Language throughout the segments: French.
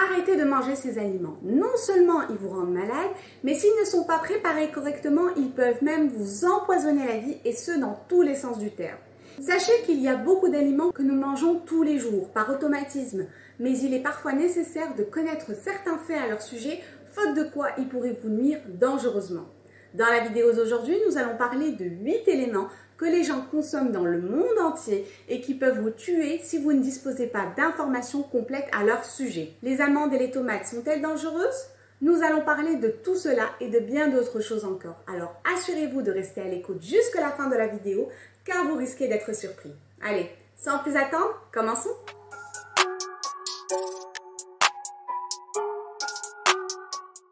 arrêtez de manger ces aliments. Non seulement ils vous rendent malade, mais s'ils ne sont pas préparés correctement, ils peuvent même vous empoisonner la vie, et ce dans tous les sens du terme. Sachez qu'il y a beaucoup d'aliments que nous mangeons tous les jours, par automatisme, mais il est parfois nécessaire de connaître certains faits à leur sujet, faute de quoi ils pourraient vous nuire dangereusement. Dans la vidéo d'aujourd'hui, nous allons parler de 8 éléments que les gens consomment dans le monde entier et qui peuvent vous tuer si vous ne disposez pas d'informations complètes à leur sujet. Les amandes et les tomates sont-elles dangereuses? Nous allons parler de tout cela et de bien d'autres choses encore. Alors assurez-vous de rester à l'écoute jusqu'à la fin de la vidéo, car vous risquez d'être surpris. Allez, sans plus attendre, commençons!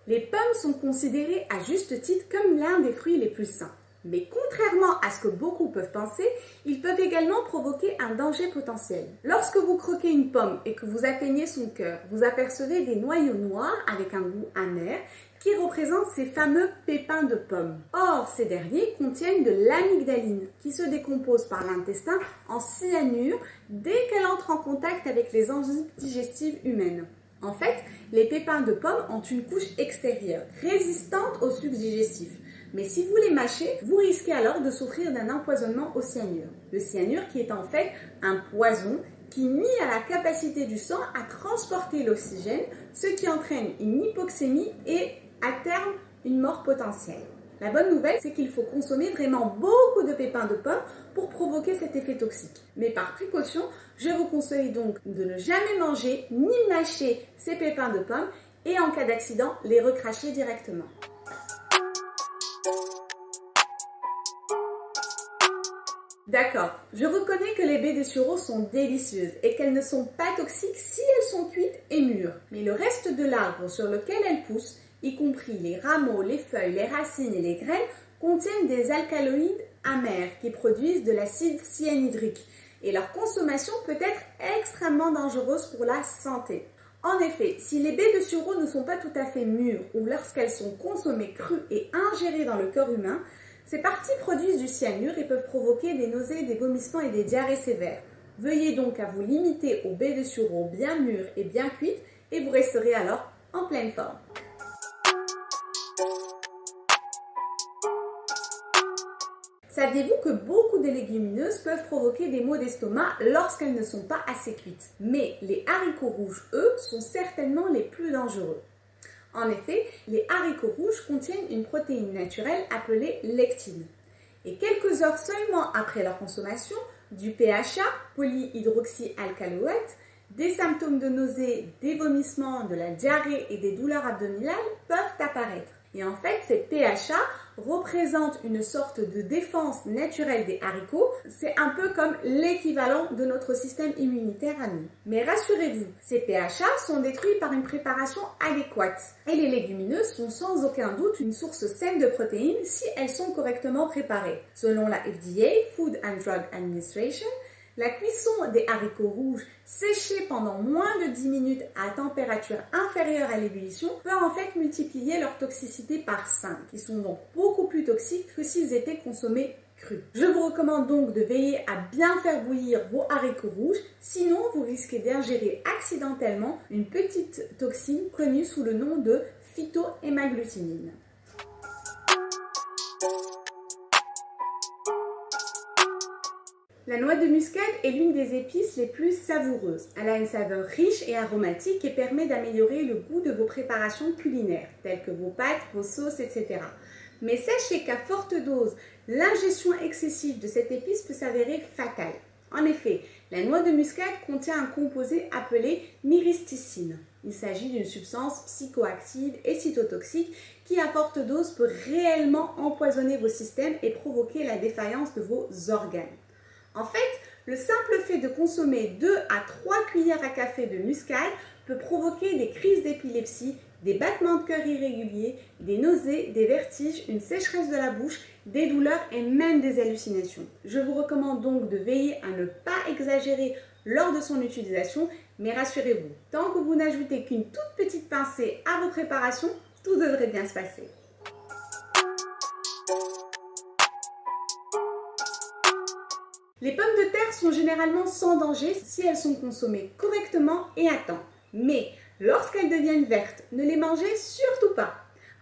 Les pommes sont considérées à juste titre comme l'un des fruits les plus sains. Mais contrairement à ce que beaucoup peuvent penser, ils peuvent également provoquer un danger potentiel. Lorsque vous croquez une pomme et que vous atteignez son cœur, vous apercevez des noyaux noirs avec un goût amer qui représentent ces fameux pépins de pomme. Or, ces derniers contiennent de l'amygdaline qui se décompose par l'intestin en cyanure dès qu'elle entre en contact avec les enzymes digestives humaines. En fait, les pépins de pomme ont une couche extérieure résistante au sucre digestif. Mais si vous les mâchez, vous risquez alors de souffrir d'un empoisonnement au cyanure. Le cyanure qui est en fait un poison qui nuit à la capacité du sang à transporter l'oxygène, ce qui entraîne une hypoxémie et à terme une mort potentielle. La bonne nouvelle, c'est qu'il faut consommer vraiment beaucoup de pépins de pomme pour provoquer cet effet toxique. Mais par précaution, je vous conseille donc de ne jamais manger ni mâcher ces pépins de pomme et en cas d'accident, les recracher directement. D'accord, je reconnais que les baies de sureau sont délicieuses et qu'elles ne sont pas toxiques si elles sont cuites et mûres. Mais le reste de l'arbre sur lequel elles poussent, y compris les rameaux, les feuilles, les racines et les graines, contiennent des alcaloïdes amers qui produisent de l'acide cyanhydrique. Et leur consommation peut être extrêmement dangereuse pour la santé. En effet, si les baies de sureau ne sont pas tout à fait mûres ou lorsqu'elles sont consommées crues et ingérées dans le corps humain, ces parties produisent du cyanure et peuvent provoquer des nausées, des vomissements et des diarrhées sévères. Veuillez donc à vous limiter aux baies de sureau bien mûres et bien cuites et vous resterez alors en pleine forme. Saviez-vous que beaucoup de légumineuses peuvent provoquer des maux d'estomac lorsqu'elles ne sont pas assez cuites? Mais les haricots rouges, eux, sont certainement les plus dangereux. En effet, les haricots rouges contiennent une protéine naturelle appelée lectine. Et quelques heures seulement après leur consommation, du PHA, polyhydroxyalcaloate, des symptômes de nausée, des vomissements, de la diarrhée et des douleurs abdominales peuvent apparaître. Et en fait, ces PHA représentent une sorte de défense naturelle des haricots. C'est un peu comme l'équivalent de notre système immunitaire à nous. Mais rassurez-vous, ces PHA sont détruits par une préparation adéquate. Et les légumineuses sont sans aucun doute une source saine de protéines si elles sont correctement préparées. Selon la FDA, Food and Drug Administration, la cuisson des haricots rouges séchés pendant moins de 10 minutes à température inférieure à l'ébullition peut en fait multiplier leur toxicité par 5. Ils sont donc beaucoup plus toxiques que s'ils étaient consommés crus. Je vous recommande donc de veiller à bien faire bouillir vos haricots rouges, sinon vous risquez d'ingérer accidentellement une petite toxine connue sous le nom de phytohémagglutinine. La noix de muscade est l'une des épices les plus savoureuses. Elle a une saveur riche et aromatique et permet d'améliorer le goût de vos préparations culinaires, telles que vos pâtes, vos sauces, etc. Mais sachez qu'à forte dose, l'ingestion excessive de cette épice peut s'avérer fatale. En effet, la noix de muscade contient un composé appelé myristicine. Il s'agit d'une substance psychoactive et cytotoxique qui, à forte dose, peut réellement empoisonner vos systèmes et provoquer la défaillance de vos organes. En fait, le simple fait de consommer 2 à 3 cuillères à café de muscade peut provoquer des crises d'épilepsie, des battements de cœur irréguliers, des nausées, des vertiges, une sécheresse de la bouche, des douleurs et même des hallucinations. Je vous recommande donc de veiller à ne pas exagérer lors de son utilisation, mais rassurez-vous, tant que vous n'ajoutez qu'une toute petite pincée à vos préparations, tout devrait bien se passer. Les pommes de terre sont généralement sans danger si elles sont consommées correctement et à temps. Mais Lorsqu'elles deviennent vertes, ne les mangez surtout pas.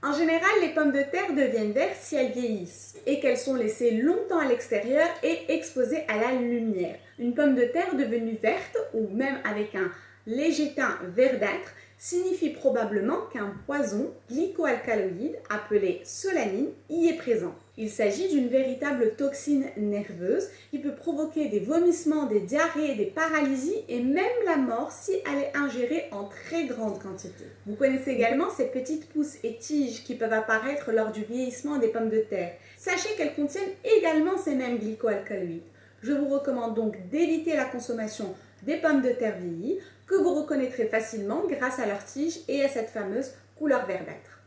En général, les pommes de terre deviennent vertes si elles vieillissent et qu'elles sont laissées longtemps à l'extérieur et exposées à la lumière. Une pomme de terre devenue verte ou même avec un léger teint verdâtre signifie probablement qu'un poison glycoalcaloïde appelé solanine y est présent. Il s'agit d'une véritable toxine nerveuse qui peut provoquer des vomissements, des diarrhées, des paralysies et même la mort si elle est ingérée en très grande quantité. Vous connaissez également ces petites pousses et tiges qui peuvent apparaître lors du vieillissement des pommes de terre. Sachez qu'elles contiennent également ces mêmes glycoalcaloïdes. Je vous recommande donc d'éviter la consommation des pommes de terre vieillies que vous reconnaîtrez facilement grâce à leurs tiges et à cette fameuse couleur verdâtre.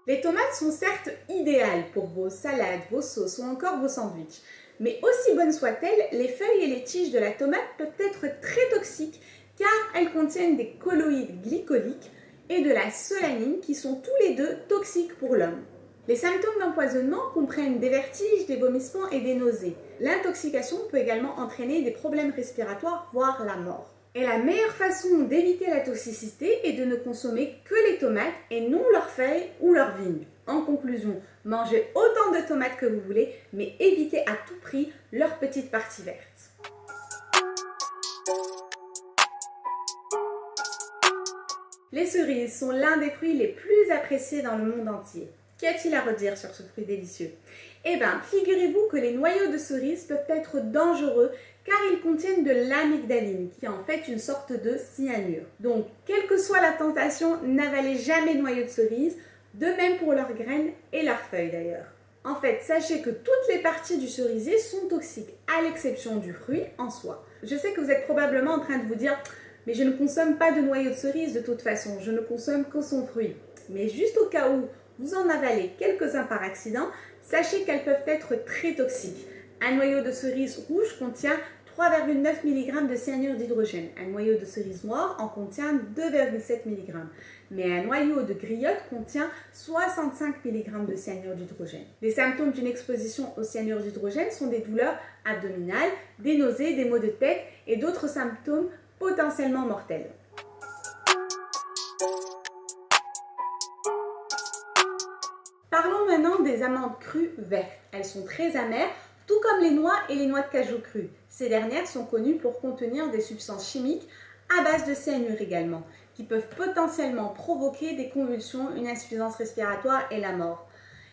Les tomates sont certes idéales pour vos salades, vos sauces ou encore vos sandwichs. Mais aussi bonnes soient-elles, les feuilles et les tiges de la tomate peuvent être très toxiques car elles contiennent des colloïdes glycoliques et de la solanine qui sont tous les deux toxiques pour l'homme. Les symptômes d'empoisonnement comprennent des vertiges, des vomissements et des nausées. L'intoxication peut également entraîner des problèmes respiratoires, voire la mort. Et la meilleure façon d'éviter la toxicité est de ne consommer que les tomates et non leurs feuilles ou leurs vignes. En conclusion, mangez autant de tomates que vous voulez, mais évitez à tout prix leurs petites parties vertes. Les cerises sont l'un des fruits les plus appréciés dans le monde entier. Qu'y a-t-il à redire sur ce fruit délicieux? Eh bien, figurez-vous que les noyaux de cerise peuvent être dangereux car ils contiennent de l'amygdaline, qui est en fait une sorte de cyanure. Donc, quelle que soit la tentation, n'avalez jamais de noyaux de cerise, de même pour leurs graines et leurs feuilles d'ailleurs. En fait, sachez que toutes les parties du cerisier sont toxiques, à l'exception du fruit en soi. Je sais que vous êtes probablement en train de vous dire « mais je ne consomme pas de noyaux de cerise de toute façon, je ne consomme que son fruit ». Mais juste au cas où vous en avalez quelques-uns par accident, sachez qu'elles peuvent être très toxiques. Un noyau de cerise rouge contient 3,9 mg de cyanure d'hydrogène. Un noyau de cerise noire en contient 2,7 mg. Mais un noyau de griotte contient 65 mg de cyanure d'hydrogène. Les symptômes d'une exposition au cyanure d'hydrogène sont des douleurs abdominales, des nausées, des maux de tête et d'autres symptômes potentiellement mortels. Parlons maintenant des amandes crues vertes. Elles sont très amères, tout comme les noix et les noix de cajou crues. Ces dernières sont connues pour contenir des substances chimiques à base de cyanure également, qui peuvent potentiellement provoquer des convulsions, une insuffisance respiratoire et la mort.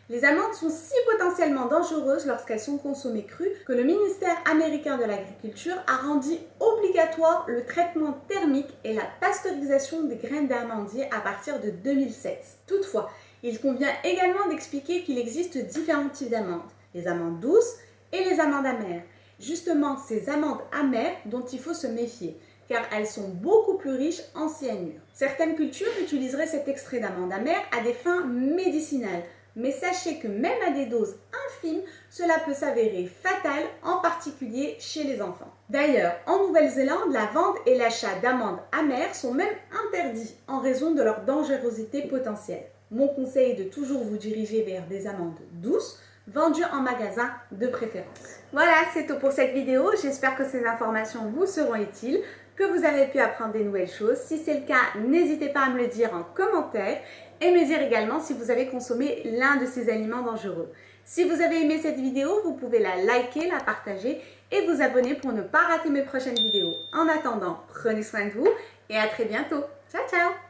Les amandes sont si potentiellement dangereuses lorsqu'elles sont consommées crues que le ministère américain de l'Agriculture a rendu obligatoire le traitement thermique et la pasteurisation des graines d'amandier à partir de 2007. Toutefois, il convient également d'expliquer qu'il existe différents types d'amandes, les amandes douces et les amandes amères. Justement, ces amandes amères dont il faut se méfier, car elles sont beaucoup plus riches en cyanure. Certaines cultures utiliseraient cet extrait d'amande amère à des fins médicinales, mais sachez que même à des doses infimes, cela peut s'avérer fatal, en particulier chez les enfants. D'ailleurs, en Nouvelle-Zélande, la vente et l'achat d'amandes amères sont même interdits en raison de leur dangerosité potentielle. Mon conseil est de toujours vous diriger vers des amandes douces, vendues en magasin de préférence. Voilà, c'est tout pour cette vidéo. J'espère que ces informations vous seront utiles, que vous avez pu apprendre des nouvelles choses. Si c'est le cas, n'hésitez pas à me le dire en commentaire et me dire également si vous avez consommé l'un de ces aliments dangereux. Si vous avez aimé cette vidéo, vous pouvez la liker, la partager et vous abonner pour ne pas rater mes prochaines vidéos. En attendant, prenez soin de vous et à très bientôt. Ciao, ciao!